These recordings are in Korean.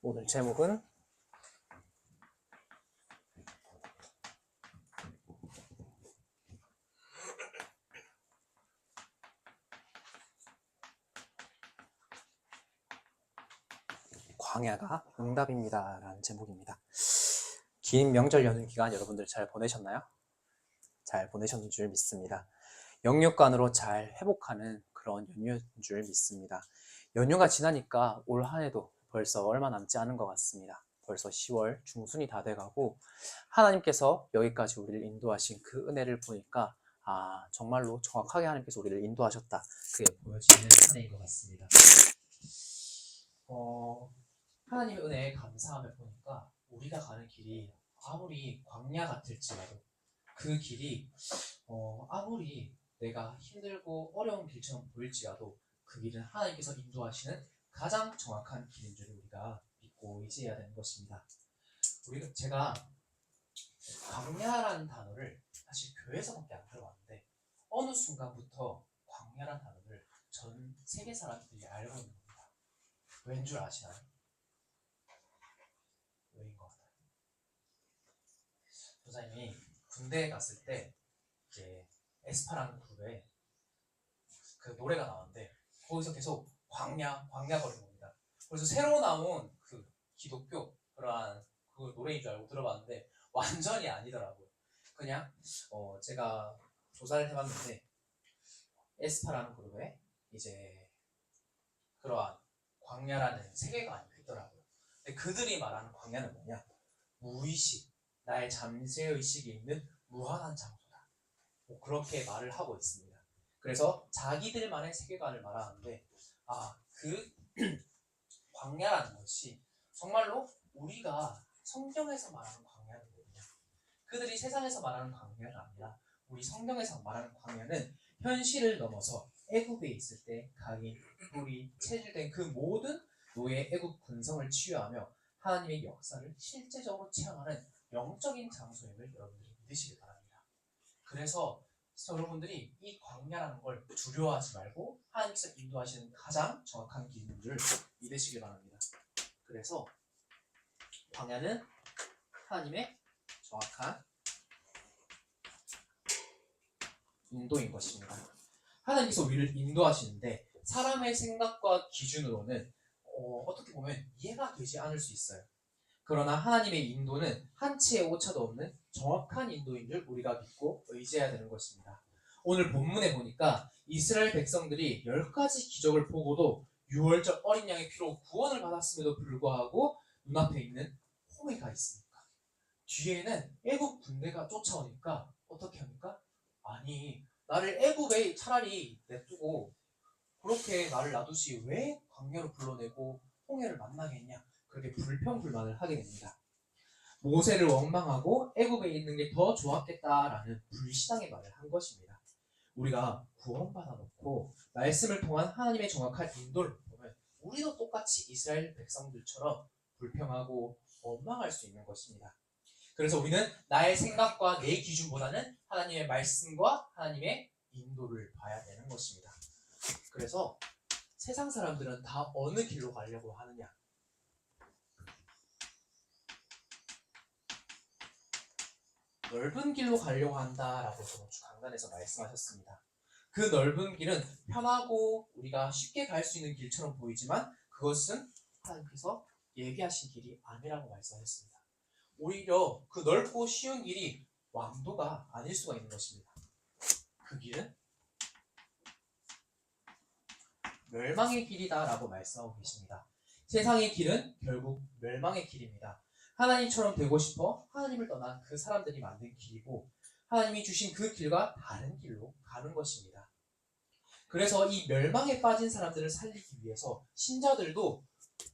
오늘 제목은 광야가 응답입니다 라는 제목입니다. 긴 명절 연휴 기간 여러분들 잘 보내셨나요? 잘 보내셨는 줄 믿습니다. 영육간으로 잘 회복하는 그런 연휴인 줄 믿습니다. 연휴가 지나니까 올 한 해도 벌써 얼마 남지 않은 것 같습니다. 벌써 10월 중순이 다 돼가고 하나님께서 여기까지 우리를 인도하신 그 은혜를 보니까 정말로 정확하게 하나님께서 우리를 인도하셨다, 그게 보여지는 한 해인 것 같습니다. 하나님의 은혜에 감사하며 보니까 우리가 가는 길이 아무리 광야 같을지라도 그 길이 아무리 내가 힘들고 어려운 길처럼 보일지라도 그 길은 하나님께서 인도하시는 가장 정확한 길인 줄 우리가 믿고 의지해야 되는 것입니다. 제가 광야라는 단어를 사실 교회에서밖에 안 들어봤는데 어느 순간부터 광야라는 단어를 전 세계 사람들이 알고 있는 겁니다. 왠 줄 아시나요? 왜인 것 같아요? 조사님이 군대에 갔을 때 이제 에스파라는 그룹에 그 노래가 나왔는데 거기서 계속 광야 거리는 겁니다. 그래서 새로 나온 그 기독교 그러한 그 노래인 줄 알고 들어봤는데 완전히 아니더라고요. 그냥 제가 조사를 해봤는데 에스파라는 그룹에 이제 그러한 광야라는 세계관이 있더라고요. 근데 그들이 말하는 광야는 뭐냐? 무의식, 나의 잠재의식이 있는 무한한 장소다. 그렇게 말을 하고 있습니다. 그래서 자기들만의 세계관을 말하는데 그 광야라는 것이 정말로 우리가 성경에서 말하는 광야는 뭐냐? 그들이 세상에서 말하는 광야가 아니라 우리 성경에서 말하는 광야는 현실을 넘어서 애굽에 있을 때 가인, 뿔이 체질된 그 모든 노예 애굽 군성을 치유하며 하나님의 역사를 실제적으로 체험하는 영적인 장소임을 여러분들이 믿으시기 바랍니다. 그래서 여러분들이 이 광야라는 걸 두려워하지 말고 하나님께서 인도하시는 가장 정확한 길인 줄 믿으시기 바랍니다. 그래서 광야는 하나님의 정확한 인도인 것입니다. 하나님께서 우리를 인도하시는데 사람의 생각과 기준으로는 어떻게 보면 이해가 되지 않을 수 있어요. 그러나 하나님의 인도는 한치의 오차도 없는 정확한 인도인 줄 우리가 믿고 의지해야 되는 것입니다. 오늘 본문에 보니까 이스라엘 백성들이 10가지 기적을 보고도 6월절 어린 양의 피로 구원을 받았음에도 불구하고 눈앞에 있는 홍해가 있으니까, 뒤에는 애굽 군대가 쫓아오니까 어떻게 합니까? 아니, 나를 애굽에 차라리 냅두고 그렇게 나를 놔두시 왜 광야로 불러내고 홍해를 만나게 했냐, 그렇게 불평불만을 하게 됩니다. 모세를 원망하고 애굽에 있는 게 더 좋았겠다라는 불신앙의 말을 한 것입니다. 우리가 구원받아 놓고 말씀을 통한 하나님의 정확한 인도를 보면 우리도 똑같이 이스라엘 백성들처럼 불평하고 원망할 수 있는 것입니다. 그래서 우리는 나의 생각과 내 기준보다는 하나님의 말씀과 하나님의 인도를 봐야 되는 것입니다. 그래서 세상 사람들은 다 어느 길로 가려고 하느냐? 넓은 길로 가려고 한다라고 저번주 강단에서 말씀하셨습니다. 그 넓은 길은 편하고 우리가 쉽게 갈 수 있는 길처럼 보이지만 그것은 하나님께서 예비하신 길이 아니라고 말씀하셨습니다. 오히려 그 넓고 쉬운 길이 왕도가 아닐 수가 있는 것입니다. 그 길은 멸망의 길이다라고 말씀하고 계십니다. 세상의 길은 결국 멸망의 길입니다. 하나님처럼 되고 싶어 하나님을 떠난 그 사람들이 만든 길이고 하나님이 주신 그 길과 다른 길로 가는 것입니다. 그래서 이 멸망에 빠진 사람들을 살리기 위해서 신자들도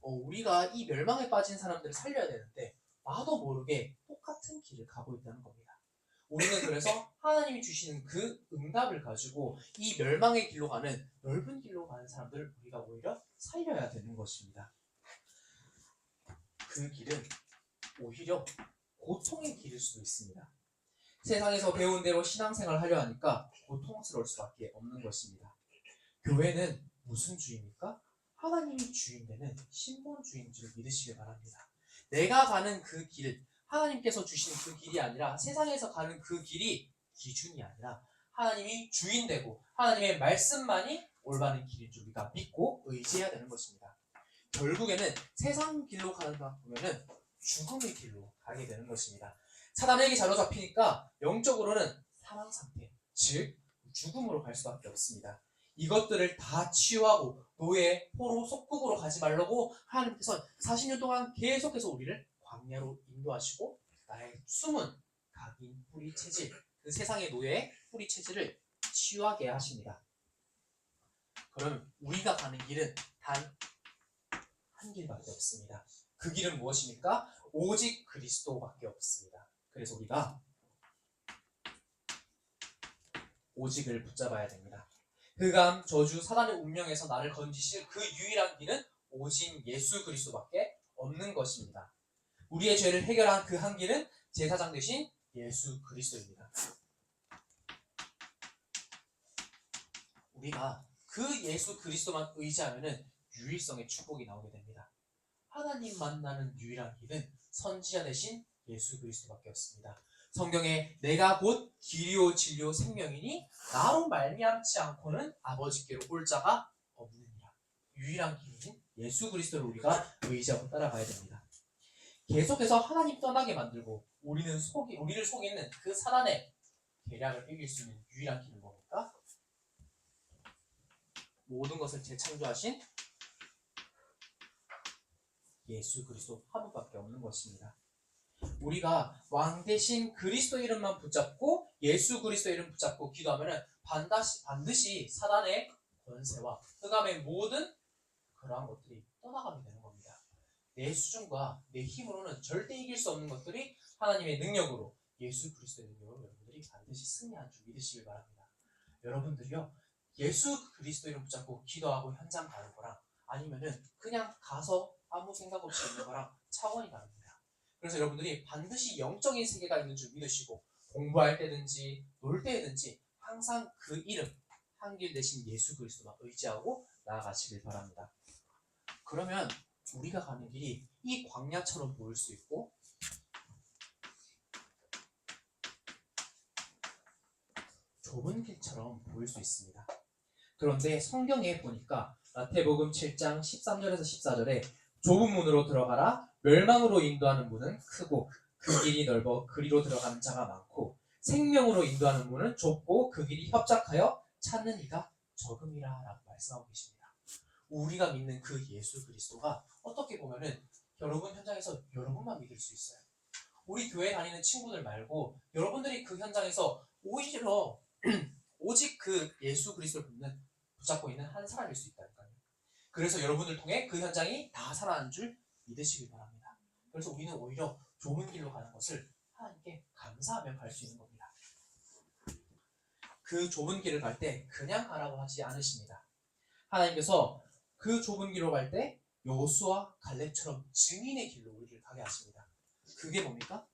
우리가 이 멸망에 빠진 사람들을 살려야 되는데 나도 모르게 똑같은 길을 가고 있다는 겁니다. 우리는 그래서 하나님이 주시는 그 응답을 가지고 이 멸망의 길로 가는, 넓은 길로 가는 사람들을 우리가 오히려 살려야 되는 것입니다. 그 길은 오히려 고통의 길일 수도 있습니다. 세상에서 배운 대로 신앙생활을 하려 하니까 고통스러울 수밖에 없는 것입니다. 교회는 무슨 주입니까? 하나님이 주인되는 신본주의인 줄 믿으시길 바랍니다. 내가 가는 그 길, 하나님께서 주신 그 길이 아니라 세상에서 가는 그 길이 기준이 아니라 하나님이 주인되고 하나님의 말씀만이 올바른 길인 줄 우리가 믿고 의지해야 되는 것입니다. 결국에는 세상 길로 가다 보면은 죽음의 길로 가게 되는 것입니다. 사단에게 사로잡히니까 영적으로는 사망 상태, 즉 죽음으로 갈 수밖에 없습니다. 이것들을 다 치유하고 노예, 포로, 속국으로 가지 말라고 하나님께서 40년 동안 계속해서 우리를 광야로 인도하시고 나의 숨은 각인 뿌리 체질, 그 세상의 노예의 뿌리 체질을 치유하게 하십니다. 그러면 우리가 가는 길은 단 한 길밖에 없습니다. 그 길은 무엇입니까? 오직 그리스도밖에 없습니다. 그래서 우리가 오직을 붙잡아야 됩니다. 흑암, 저주, 사단의 운명에서 나를 건지실 그 유일한 길은 오직 예수 그리스도밖에 없는 것입니다. 우리의 죄를 해결한 그 한 길은 제사장 되신 예수 그리스도입니다. 우리가 그 예수 그리스도만 의지하면은 유일성의 축복이 나오게 됩니다. 하나님 만나는 유일한 길은 선지자 되신 예수 그리스도밖에 없습니다. 성경에 내가 곧 길이요 진리요 생명이니 나로 말미암지 않고는 아버지께로 올 자가 없느니라. 유일한 길인 예수 그리스도를 우리가 의지하고 따라가야 됩니다. 계속해서 하나님 떠나게 만들고 우리를 속이는 그 사단의 계략을 이길 수 있는 유일한 길은 뭡니까? 모든 것을 재창조하신 예수 그리스도 한 분밖에 없는 것입니다. 우리가 왕 대신 그리스도 이름만 붙잡고 예수 그리스도 이름 붙잡고 기도하면 반드시 사단의 권세와 흑암의 모든 그러한 것들이 떠나가게 되는 겁니다. 내 수준과 내 힘으로는 절대 이길 수 없는 것들이 하나님의 능력으로 예수 그리스도의 능력으로 여러분들이 반드시 승리한 줄 믿으시길 바랍니다. 여러분들이요 예수 그리스도 이름 붙잡고 기도하고 현장 가는 거랑 아니면은 그냥 가서 아무 생각 없이 있는 거랑 차원이 다릅니다. 그래서 여러분들이 반드시 영적인 세계가 있는 줄 믿으시고 공부할 때든지 놀 때든지 항상 그 이름 한길 대신 예수 그리스도만 의지하고 나아가시길 바랍니다. 그러면 우리가 가는 길이 이 광야처럼 보일 수 있고 좁은 길처럼 보일 수 있습니다. 그런데 성경에 보니까 마태복음 7장 13절에서 14절에 좁은 문으로 들어가라 멸망으로 인도하는 문은 크고 그 길이 넓어 그리로 들어가는 자가 많고 생명으로 인도하는 문은 좁고 그 길이 협착하여 찾는 이가 적음이라 라고 말씀하고 계십니다. 우리가 믿는 그 예수 그리스도가 어떻게 보면은 여러분 현장에서 여러분만 믿을 수 있어요. 우리 교회 다니는 친구들 말고 여러분들이 그 현장에서 오히려 오직 그 예수 그리스도를 붙잡고 있는 한 사람일 수 있다니까요. 그래서 여러분을 통해 그 현장이 다 살아나는 줄 믿으시길 바랍니다. 그래서 우리는 오히려 좁은 길로 가는 것을 하나님께 감사하며 갈 수 있는 겁니다. 그 좁은 길을 갈 때 그냥 가라고 하지 않으십니다. 하나님께서 그 좁은 길로 갈 때 여호수아 갈렙처럼 증인의 길로 우리를 가게 하십니다. 그게 뭡니까?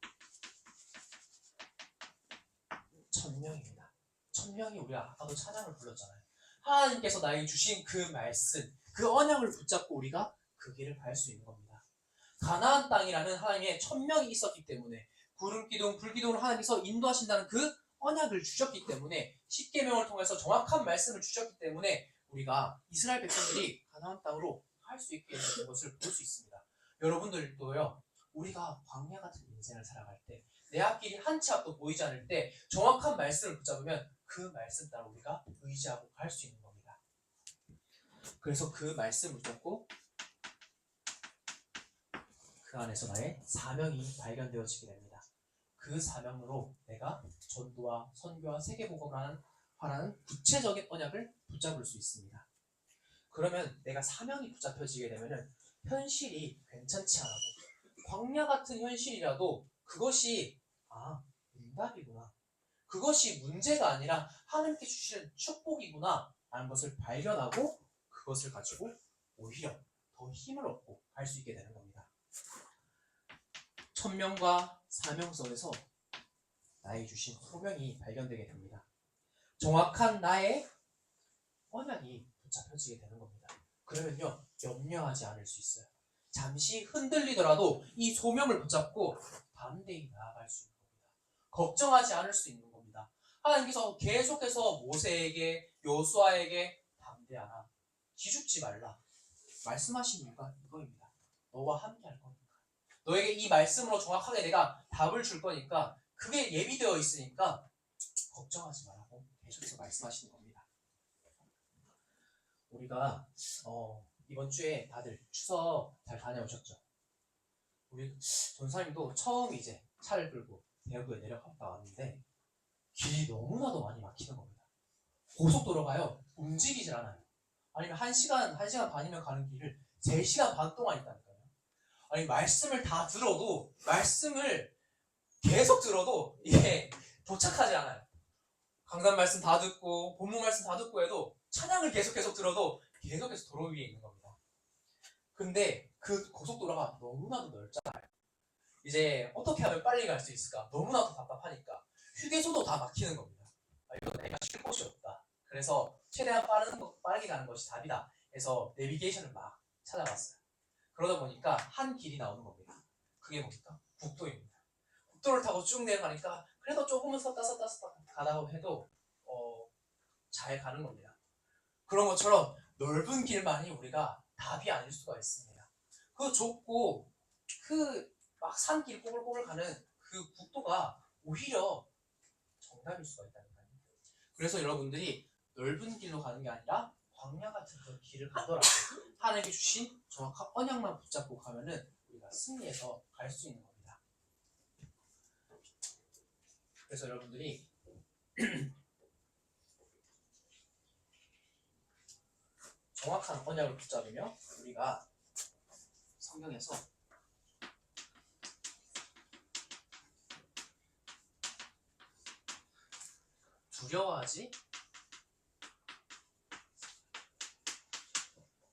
천명입니다. 천명이 우리가 아까도 찬양을 불렀잖아요. 하나님께서 나에게 주신 그 말씀, 그 언약을 붙잡고 우리가 그 길을 갈 수 있는 겁니다. 가나안 땅이라는 하나님의 천명이 있었기 때문에 구름기둥, 불기둥으로 하나님께서 인도하신다는 그 언약을 주셨기 때문에 십계명을 통해서 정확한 말씀을 주셨기 때문에 우리가 이스라엘 백성들이 가나안 땅으로 갈 수 있게 된 것을 볼 수 있습니다. 여러분들도요, 우리가 광야 같은 인생을 살아갈 때 내 앞길이 한 치 앞도 보이지 않을 때 정확한 말씀을 붙잡으면 그 말씀 따라 우리가 의지하고 갈 수 있는 겁니다. 그래서 그 말씀을 붙잡고 그 안에서 나의 사명이 발견되어지게 됩니다. 그 사명으로 내가 전도와 선교와 세계복음을 하라는 구체적인 언약을 붙잡을 수 있습니다. 그러면 내가 사명이 붙잡혀지게 되면 현실이 괜찮지 않아도 광야 같은 현실이라도 그것이 응답이구나, 그것이 문제가 아니라 하나님께 주시는 축복이구나 라는 것을 발견하고 그것을 가지고 오히려 더 힘을 얻고 갈 수 있게 되는 겁니다. 천명과 사명선에서 나에게 주신 소명이 발견되게 됩니다. 정확한 나의 언약이 붙잡혀지게 되는 겁니다. 그러면요 염려하지 않을 수 있어요. 잠시 흔들리더라도 이 소명을 붙잡고 담대히 나아갈 수 있는 겁니다. 걱정하지 않을 수 있는 겁니다. 하나님께서 계속해서 모세에게 여호수아에게 담대하라, 기죽지 말라 말씀하신 이유가 이거입니다. 너와 함께 할 거니까. 너에게 이 말씀으로 정확하게 내가 답을 줄 거니까 그게 예비되어 있으니까 걱정하지 말라고 계속해서 말씀하시는 겁니다. 우리가 이번 주에 다들 추석 잘 다녀오셨죠? 우리 전사님도 처음 이제 차를 끌고 대구에 내려갔다 왔는데 길이 너무나도 많이 막히는 겁니다. 고속도로가요 움직이질 않아요. 아니면 1시간 반이면 가는 길을 3시간 반 동안 있다니까요. 아니 말씀을 다 들어도 말씀을 계속 들어도 이게 도착하지 않아요. 강단 말씀 다 듣고 본문 말씀 다 듣고 해도 찬양을 계속 들어도 계속해서 도로 위에 있는 겁니다. 근데 그 고속도로가 너무나도 넓잖아요. 이제 어떻게 하면 빨리 갈 수 있을까? 너무나도 답답하니까 휴게소도 다 막히는 겁니다. 이거 내가 쉴 곳이 없다. 그래서 최대한 빠르게 가는 것이 답이다. 해서 내비게이션을 막 찾아봤어요. 그러다 보니까 한 길이 나오는 겁니다. 그게 뭡니까? 국도입니다. 국도를 타고 쭉 내려가니까 그래도 조금은 섰다 가다고 해도 잘 가는 겁니다. 그런 것처럼 넓은 길만이 우리가 답이 아닐 수가 있습니다. 그 좁고 그 막 산길 꼬불꼬불 가는 그 국도가 오히려 정답일 수가 있다니까요. 그래서 여러분들이 넓은 길로 가는 게 아니라 광야 같은 그 길을 가더라도 하나님이 주신 정확한 언약만 붙잡고 가면은 우리가 승리해서 갈 수 있는 겁니다. 그래서 여러분들이 정확한 언약을 붙잡으며 우리가 성경에서 두려워하지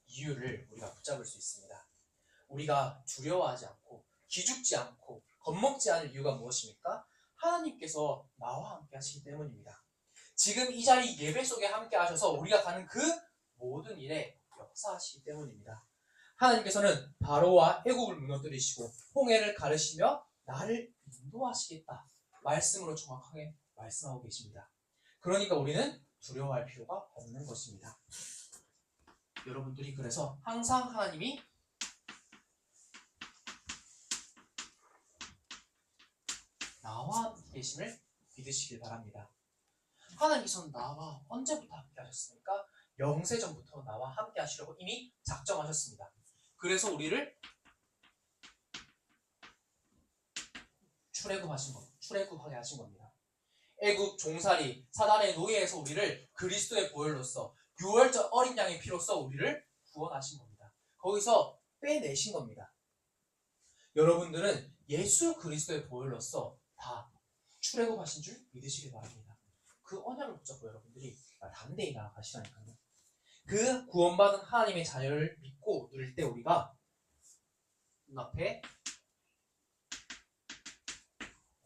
이유를 우리가 붙잡을 수 있습니다. 우리가 두려워하지 않고 기죽지 않고 겁먹지 않을 이유가 무엇입니까? 하나님께서 나와 함께 하시기 때문입니다. 지금 이 자리 예배 속에 함께 하셔서 우리가 가는 그 모든 일에 역사하시기 때문입니다. 하나님께서는 바로와 애국을 무너뜨리시고 홍해를 가르시며 나를 인도하시겠다 말씀으로 정확하게 말씀하고 계십니다. 그러니까 우리는 두려워할 필요가 없는 것입니다. 여러분들이 그래서 항상 하나님이 나와 함께 계심을 믿으시길 바랍니다. 하나님께서는 나와 언제부터 함께 하셨습니까? 영세전부터 나와 함께 하시려고 이미 작정하셨습니다. 그래서 우리를 출애굽하게 하신 겁니다. 애굽 종살이 사단의 노예에서 우리를 그리스도의 보혈로서 유월절 어린 양의 피로써 우리를 구원하신 겁니다. 거기서 빼내신 겁니다. 여러분들은 예수 그리스도의 보혈로서 다 출애굽하신 줄 믿으시길 바랍니다. 그 언약을 붙잡고 여러분들이 담대히 나아가시라니까요. 그 구원받은 하나님의 자녀를 믿고 누릴 때 우리가 눈앞에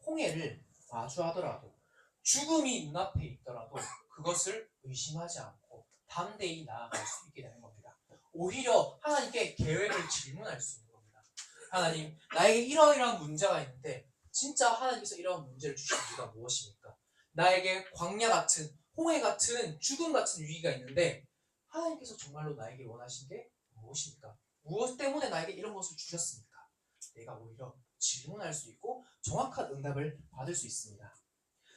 홍해를 마주하더라도 죽음이 눈앞에 있더라도 그것을 의심하지 않고 담대히 나아갈 수 있게 되는 겁니다. 오히려 하나님께 계획을 질문할 수 있는 겁니다. 하나님, 나에게 이러이러한 문제가 있는데 진짜 하나님께서 이러한 문제를 주신 이유가 무엇입니까? 나에게 광야 같은 홍해 같은 죽음 같은 위기가 있는데 하나님께서 정말로 나에게 원하신 게 무엇입니까? 무엇 때문에 나에게 이런 것을 주셨습니까? 내가 오히려 질문할 수 있고 정확한 응답을 받을 수 있습니다.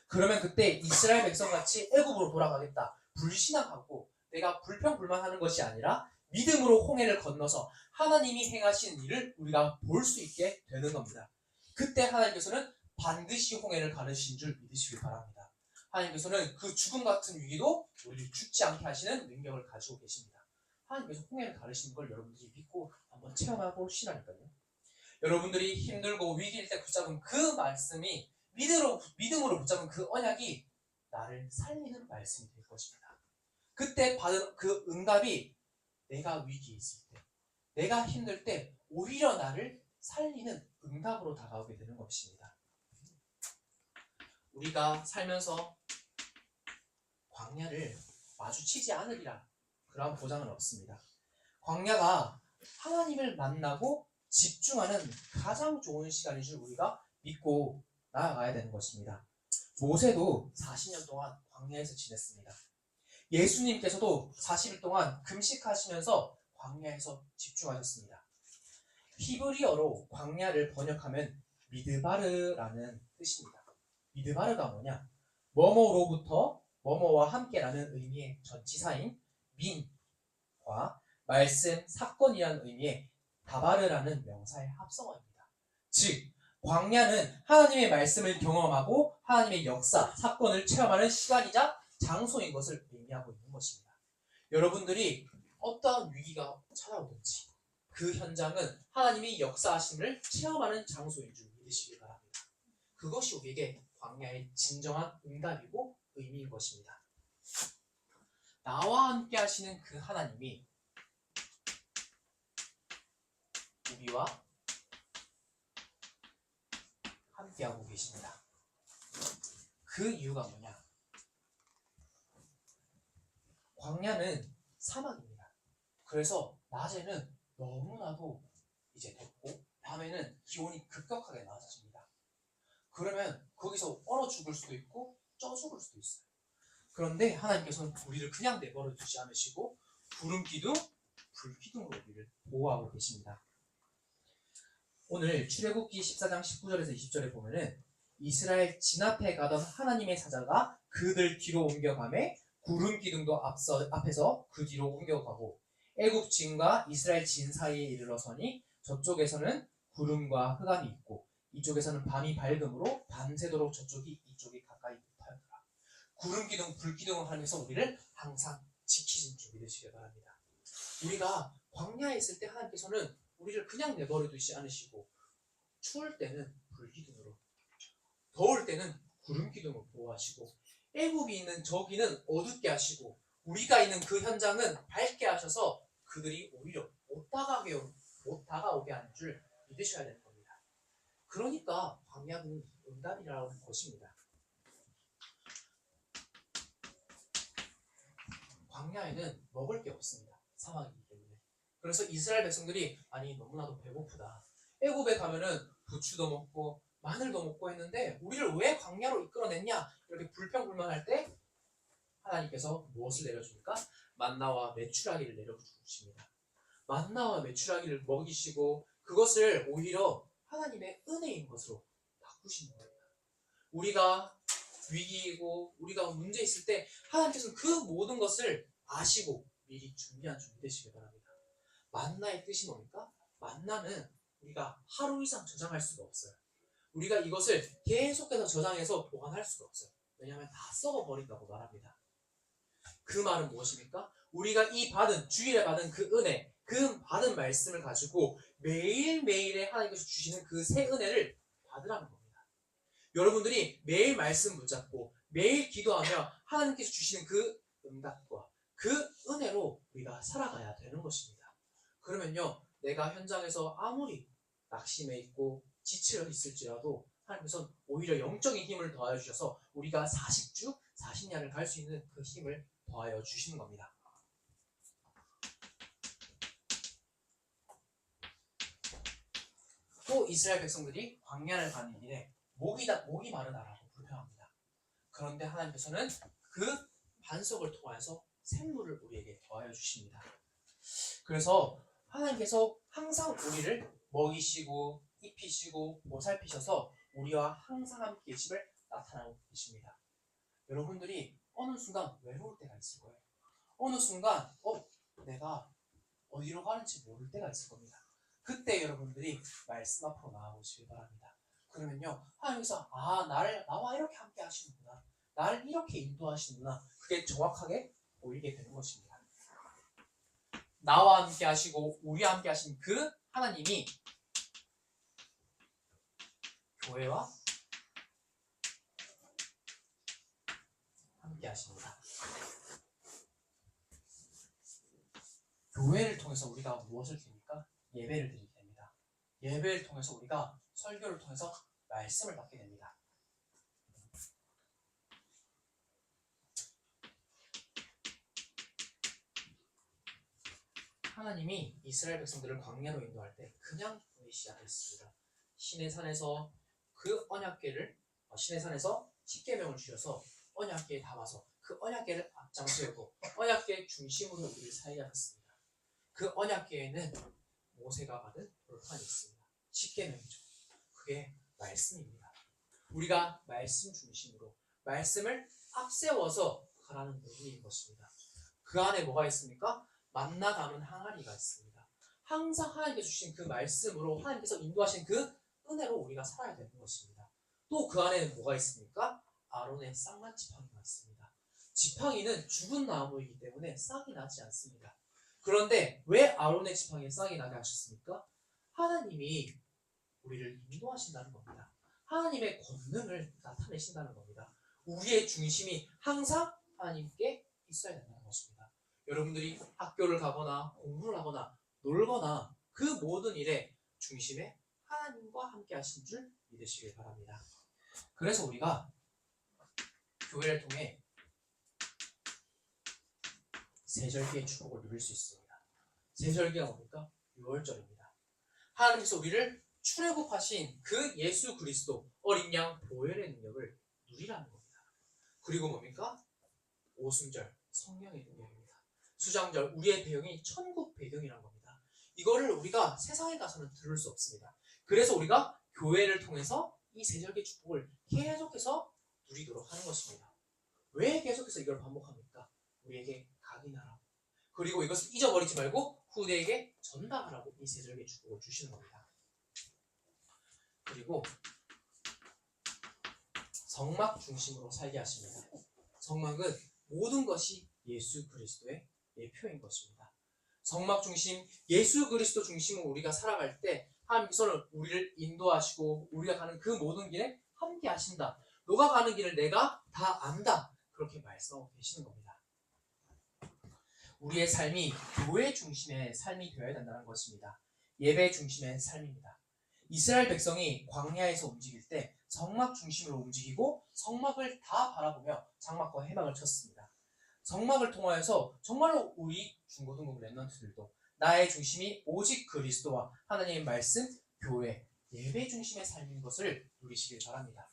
그러면 그때 이스라엘 백성같이 애굽으로 돌아가겠다 불신앙하고 내가 불평불만하는 것이 아니라 믿음으로 홍해를 건너서 하나님이 행하신 일을 우리가 볼 수 있게 되는 겁니다. 그때 하나님께서는 반드시 홍해를 가르신 줄 믿으시길 바랍니다. 하나님께서는 그 죽음 같은 위기도 우리를 죽지 않게 하시는 능력을 가지고 계십니다. 하나님께서 홍해를 가르시는 걸 여러분들이 믿고 한번 체험해 보시라니까요. 여러분들이 힘들고 위기일 때 붙잡은 그 말씀이 믿음으로 붙잡은 그 언약이 나를 살리는 말씀이 될 것입니다. 그때 받은 그 응답이 내가 위기에 있을 때, 내가 힘들 때 오히려 나를 살리는 응답으로 다가오게 되는 것입니다. 우리가 살면서 광야를 마주치지 않으리라 그러한 보장은 없습니다. 광야가 하나님을 만나고 집중하는 가장 좋은 시간인 줄 우리가 믿고 나아가야 되는 것입니다. 모세도 40년 동안 광야에서 지냈습니다. 예수님께서도 40일 동안 금식하시면서 광야에서 집중하셨습니다. 히브리어로 광야를 번역하면 미드바르라는 뜻입니다. 미드바르가 뭐냐? 뭐뭐로부터 뭐뭐와 함께라는 의미의 전치사인 민과 말씀, 사건이라는 의미의 다바르라는 명사의 합성어입니다. 즉, 광야는 하나님의 말씀을 경험하고 하나님의 역사, 사건을 체험하는 시간이자 장소인 것을 의미하고 있는 것입니다. 여러분들이 어떠한 위기가 찾아오든지 그 현장은 하나님의 역사하심을 체험하는 장소인 줄 믿으시기 바랍니다. 그것이 우리에게 광야의 진정한 응답이고 의미인 것입니다. 나와 함께 하시는 그 하나님이 우리와 함께하고 계십니다. 그 이유가 뭐냐? 광야는 사막입니다. 그래서 낮에는 너무나도 이제 덥고 밤에는 기온이 급격하게 낮아집니다. 그러면 거기서 얼어 죽을 수도 있고 쪄 죽을 수도 있어요. 그런데 하나님께서는 우리를 그냥 내버려 두지 않으시고 구름기둥, 불기둥으로 우리를 보호하고 계십니다. 오늘 출애굽기 14장 19절에서 20절에 보면은 이스라엘 진 앞에 가던 하나님의 사자가 그들 뒤로 옮겨가매 구름기둥도 앞에서 그 뒤로 옮겨가고 애굽 진과 이스라엘 진 사이에 이르러서니 저쪽에서는 구름과 흑암이 있고 이쪽에서는 밤이 밝음으로 밤새도록 저쪽이 이쪽이 가까이 못하였더라. 구름기둥, 불기둥을 하면서 우리를 항상 지키신 줄 믿으시기 바랍니다. 우리가 광야에 있을 때 하나님께서는 우리를 그냥 내버려 두지 않으시고 추울 때는 불기둥으로, 더울 때는 구름기둥으로 보호하시고 애굽이 있는 저기는 어둡게 하시고 우리가 있는 그 현장은 밝게 하셔서 그들이 오히려 못 다가오게 하는 줄 믿으셔야 되는 겁니다. 그러니까 광야는 응답이라고 하는 것입니다. 광야에는 먹을 게 없습니다. 사막이기 때문에. 그래서 이스라엘 백성들이 아니 너무나도 배고프다. 애굽에 가면은 부추도 먹고 마늘도 먹고 했는데 우리를 왜 광야로 이끌어냈냐 이렇게 불평불만할 때 하나님께서 무엇을 내려줍니까? 만나와 메추라기를 내려주십니다. 만나와 메추라기를 먹이시고 그것을 오히려 하나님의 은혜인 것으로 바꾸시는 겁니다. 우리가 위기이고 우리가 문제 있을 때 하나님께서는 그 모든 것을 아시고 미리 준비한 줄 믿으시기 바랍니다. 만나의 뜻이 뭡니까? 만나는 우리가 하루 이상 저장할 수가 없어요. 우리가 이것을 계속해서 저장해서 보관할 수가 없어요. 왜냐하면 다 썩어버린다고 말합니다. 그 말은 무엇입니까? 우리가 이 주일에 받은 그 은혜, 그 받은 말씀을 가지고 매일매일에 하나님께서 주시는 그 새 은혜를 받으라는 겁니다. 여러분들이 매일 말씀 붙잡고 매일 기도하며 하나님께서 주시는 그 응답과 그 은혜로 우리가 살아가야 되는 것입니다. 그러면요, 내가 현장에서 아무리 낙심해 있고 지쳐 있을지라도 하나님께서는 오히려 영적인 힘을 더하여 주셔서 우리가 40주, 40년을 갈 수 있는 그 힘을 더하여 주시는 겁니다. 또 이스라엘 백성들이 광야를 가는 길에 목이 마르다라고 불평합니다. 그런데 하나님께서는 그 반석을 통하여서 샘물을 우리에게 더하여 주십니다. 그래서 하나님께서 항상 우리를 먹이시고 입히시고 보살피셔서 우리와 항상 함께 계심을 나타나고 계십니다. 여러분들이 어느 순간 외로울 때가 있을 거예요. 어느 순간 내가 어디로 가는지 모를 때가 있을 겁니다. 그때 여러분들이 말씀 앞으로 나아오시길 바랍니다. 그러면요, 하나님께서 나와 이렇게 함께 하시는구나, 나를 이렇게 인도하시는구나, 그게 정확하게 보이게 되는 것입니다. 나와 함께 하시고 우리와 함께 하신 그 하나님이 교회와 함께 하십니다. 교회를 통해서 우리가 무엇을 드립니까? 예배를 드리게 됩니다. 예배를 통해서 우리가 설교를 통해서 말씀을 받게 됩니다. 하나님이 이스라엘 백성들을 광야로 인도할 때 그냥 보내시지 않았습니다. 시내산에서 그 언약궤를 시내산에서 십계명을 주셔서 언약궤에 담아서 그 언약궤를 앞장세우고 언약궤 중심으로 우리를 살게 하셨습니다. 그 언약궤에는 모세가 받은 돌판이 있습니다. 십계명이죠. 그게 말씀입니다. 우리가 말씀 중심으로 말씀을 앞세워서 가라는 논리인 것입니다. 그 안에 뭐가 있습니까? 만나 담은 항아리가 있습니다. 항상 하나님께서 주신 그 말씀으로 하나님께서 인도하신 그 은혜로 우리가 살아야 되는 것입니다. 또 그 안에는 뭐가 있습니까? 아론의 쌍난 지팡이가 있습니다. 지팡이는 죽은 나무이기 때문에 싹이 나지 않습니다. 그런데 왜 아론의 지팡이에 싹이 나게 하셨습니까? 하나님이 우리를 인도하신다는 겁니다. 하나님의 권능을 나타내신다는 겁니다. 우리의 중심이 항상 하나님께 있어야 된다는 것입니다. 여러분들이 학교를 가거나 공부를 하거나 놀거나 그 모든 일에 중심에 하나님과 함께 하신 줄 믿으시길 바랍니다. 그래서 우리가 교회를 통해 세절기의 축복을 누릴 수 있습니다. 세절기가 뭡니까? 6월절입니다. 하나님께서 우리를 출애굽하신 그 예수 그리스도 어린 양 보혈의 능력을 누리라는 겁니다. 그리고 뭡니까? 오순절 성령의 능력입니다. 수장절 우리의 배경이 천국 배경이라는 겁니다. 이거를 우리가 세상에 가서는 들을 수 없습니다. 그래서 우리가 교회를 통해서 이 세절기 축복을 계속해서 누리도록 하는 것입니다. 왜 계속해서 이걸 반복합니까? 우리에게 각인하라고. 그리고 이것을 잊어버리지 말고 후대에게 전달하라고 이 세절기 축복을 주시는 겁니다. 그리고 성막 중심으로 살게 하십니다. 성막은 모든 것이 예수 그리스도의 예표인 것입니다. 성막 중심, 예수 그리스도 중심으로 우리가 살아갈 때 하나님께서는 우리를 인도하시고 우리가 가는 그 모든 길에 함께 하신다. 너가 가는 길을 내가 다 안다. 그렇게 말씀하고 계시는 겁니다. 우리의 삶이 교회 중심의 삶이 되어야 된다는 것입니다. 예배 중심의 삶입니다. 이스라엘 백성이 광야에서 움직일 때 성막 중심으로 움직이고 성막을 다 바라보며 장막과 해막을 쳤습니다. 성막을 통하여서 정말로 우리 중고등부 랩런트들도 나의 중심이 오직 그리스도와 하나님의 말씀, 교회, 예배 중심의 삶인 것을 누리시길 바랍니다.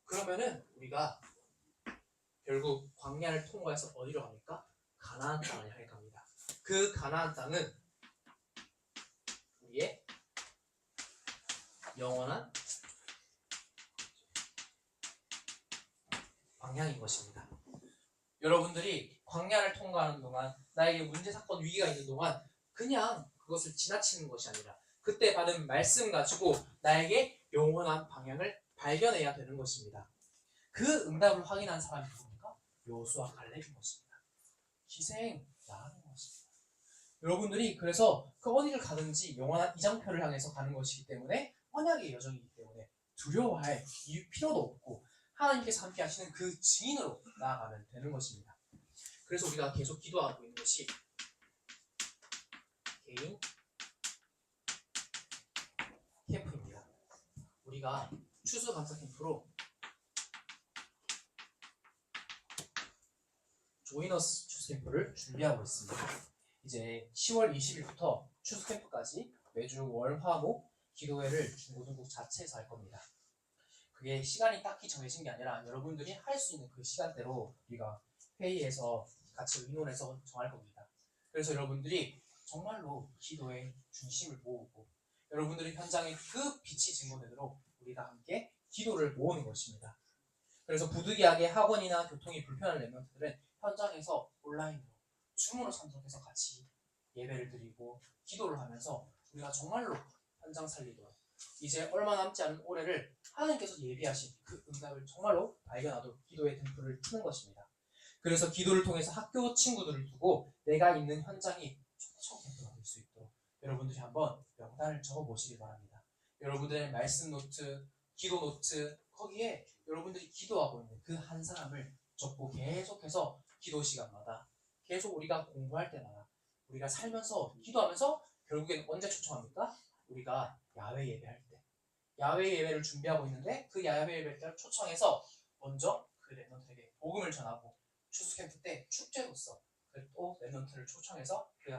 그러면은 우리가 결국 광야를 통과해서 어디로 갑니까? 가나안 땅을 향해 갑니다. 그 가나안 땅은 우리의 영원한 방향인 것입니다. 여러분들이 광야를 통과하는 동안 나에게 문제, 사건, 위기가 있는 동안 그냥 그것을 지나치는 것이 아니라 그때 받은 말씀 가지고 나에게 영원한 방향을 발견해야 되는 것입니다. 그 응답을 확인한 사람이 누굽니까? 여호수아 갈렙인 것입니다. 희생 나가는 것입니다. 여러분들이 그래서 그 어디를 가든지 영원한 이정표를 향해서 가는 것이기 때문에 언약의 여정이기 때문에 두려워할 필요도 없고 하나님께서 함께 하시는 그 증인으로 나아가면 되는 것입니다. 그래서 우리가 계속 기도하고 있는 것이 개인 캠프입니다. 우리가 추수감사 캠프로 조이너스 추수 캠프를 준비하고 있습니다. 이제 10월 20일부터 추수 캠프까지 매주 월, 화, 목 기도회를 중고등부 자체에서 할 겁니다. 그게 시간이 딱히 정해진 게 아니라 여러분들이 할 수 있는 그 시간대로 우리가 회의에서 같이 의논해서 정할 겁니다. 그래서 여러분들이 정말로 기도의 중심을 모으고 여러분들이 현장에 그 빛이 증거되도록 우리가 함께 기도를 모으는 것입니다. 그래서 부득이하게 학원이나 교통이 불편한 랩런트들은 현장에서 온라인으로 줌으로 참석해서 같이 예배를 드리고 기도를 하면서 우리가 정말로 현장 살리도록 이제 얼마 남지 않은 올해를 하나님께서 예비하신 그 응답을 정말로 발견하도록 기도의 등불을 켜는 것입니다. 그래서 기도를 통해서 학교 친구들을 두고 내가 있는 현장이 촉촉 캠프가 될 수 있도록 여러분들이 한번 명단을 적어보시기 바랍니다. 여러분들의 말씀 노트, 기도 노트 거기에 여러분들이 기도하고 있는 그 한 사람을 적고 계속해서 기도 시간마다 계속 우리가 공부할 때마다 우리가 살면서 기도하면서 결국엔 언제 초청합니까? 우리가 야외 예배할 때 야외 예배를 준비하고 있는데 그 야외 예배 때를 초청해서 먼저 그 랩런트에게 복음을 전하고 추수 캠프 때 축제로서 그 또 랩런트를 초청해서 그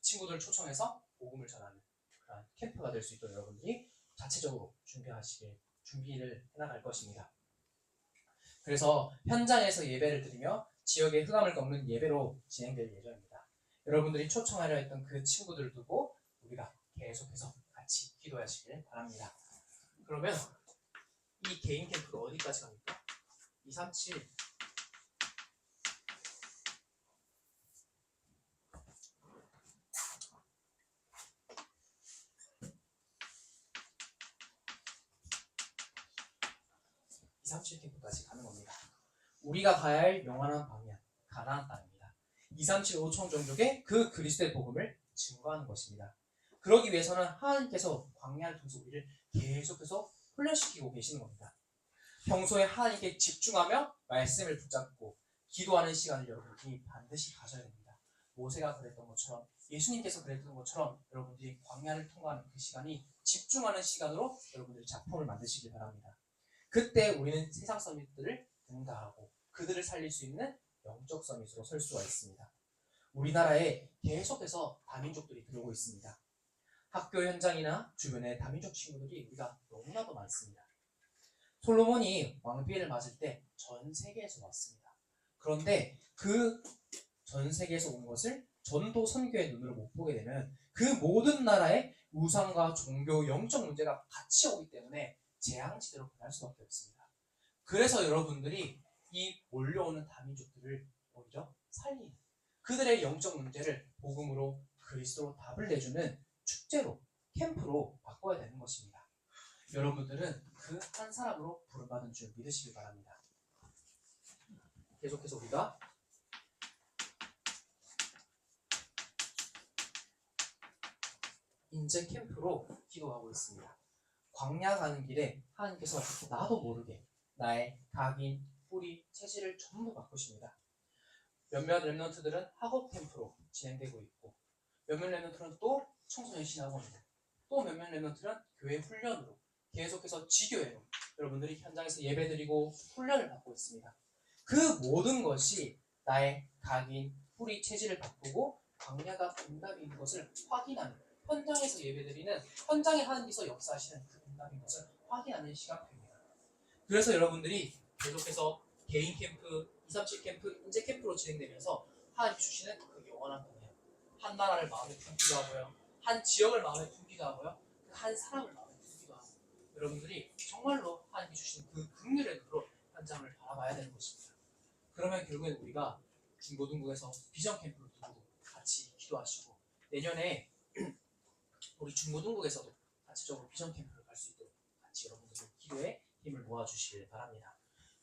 친구들을 초청해서 복음을 전하는 그런 캠프가 될 수 있도록 여러분들이 자체적으로 준비를 해나갈 것입니다. 그래서 현장에서 예배를 드리며 지역의 흑암을 꺾는 예배로 진행될 예정입니다. 여러분들이 초청하려 했던 그 친구들을 두고 우리가 계속해서 같이 기도하시길 바랍니다. 그러면 이 개인 캠프가 어디까지 갑니까? 237 캠프까지 가는 겁니다. 우리가 가야 할 영원한 방향, 가나안 땅입니다. 237 5천 종족의 그 그리스도의 복음을 증거하는 것입니다. 그러기 위해서는 하나님께서 광야를 통해서 우리를 계속해서 훈련시키고 계시는 겁니다. 평소에 하나님께 집중하며 말씀을 붙잡고 기도하는 시간을 여러분들이 반드시 가져야 됩니다. 모세가 그랬던 것처럼, 예수님께서 그랬던 것처럼 여러분들이 광야를 통과하는 그 시간이 집중하는 시간으로 여러분들이 작품을 만드시길 바랍니다. 그때 우리는 세상 서밋들을 능가하고 그들을 살릴 수 있는 영적 서밋으로 설 수가 있습니다. 우리나라에 계속해서 다민족들이 들어오고 있습니다. 학교 현장이나 주변에 다민족 친구들이 우리가 너무나도 많습니다. 솔로몬이 왕비를 맞을 때 전 세계에서 왔습니다. 그런데 그 전 세계에서 온 것을 전도 선교의 눈으로 못 보게 되면 그 모든 나라의 우상과 종교, 영적 문제가 같이 오기 때문에 재앙지대로 변할 수밖에 없습니다. 그래서 여러분들이 이 몰려오는 다민족들을 오히려 살리는, 그들의 영적 문제를 복음으로 그리스도로 답을 내주는 축제로, 캠프로 바꿔야 되는 것입니다. 여러분들은 그 한 사람으로 부름받은 줄 믿으시기 바랍니다. 계속해서 우리가 인재 캠프로 기도하고 있습니다. 광야 가는 길에 하나님께서 나도 모르게 나의 각인, 뿌리, 체질을 전부 바꾸십니다. 몇몇 랩런트들은 학업 캠프로 진행되고 있고, 몇몇 랩런트는 또 청소년 신학원으로, 또 몇몇 랩런트는 교회 훈련으로, 계속해서 지교회로 여러분들이 현장에서 예배드리고 훈련을 받고 있습니다. 그 모든 것이 나의 각인, 뿌리, 체질을 바꾸고 광야가 응답인 것을 확인하는, 현장에서 예배드리는, 현장에 하나님께서 역사하시는 그 응답인 것을 확인하는 시간입니다. 그래서 여러분들이 계속해서 개인 캠프, 237 캠프, 인재 캠프로 진행되면서 하나님 주시는 그 영원한 방향, 한 나라를 마음에 품기도 하고요, 한 지역을 마음에 품기도 하고요, 한 사람을 마음에 품기도 하고, 여러분들이 정말로 하나님이 주시는 그 긍휼의 눈으로 현장을 바라봐야 되는 것입니다. 그러면 결국엔 우리가 중고등국에서 비전 캠프를 두고 같이 기도하시고, 내년에 우리 중고등국에서도 자체적으로 비전 캠프를 갈 수 있도록 같이 여러분들의 기도에 힘을 모아주시길 바랍니다.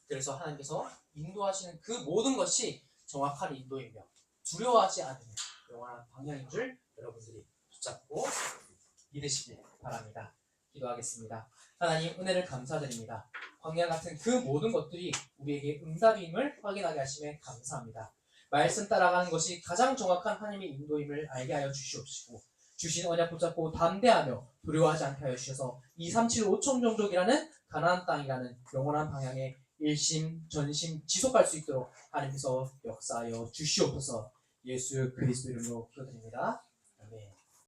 그래서 하나님께서 인도하시는 그 모든 것이 정확한 인도이며 두려워하지 않으며 영원한 방향인 줄 여러분들이 붙잡고 믿으시길 바랍니다. 기도하겠습니다. 하나님, 은혜를 감사드립니다. 광야 같은 그 모든 것들이 우리에게 응답임을 확인하게 하심에 감사합니다. 말씀 따라가는 것이 가장 정확한 하나님의 인도임을 알게 하여 주시옵시고, 주신 언약 붙잡고 담대하며 두려워하지 않게 하여 주셔서 237 5천 종족이라는 가나안 땅이라는 영원한 방향에 일심 전심 지속할 수 있도록 하나님께서 역사하여 주시옵소서. 예수 그리스도 이름으로 기도드립니다.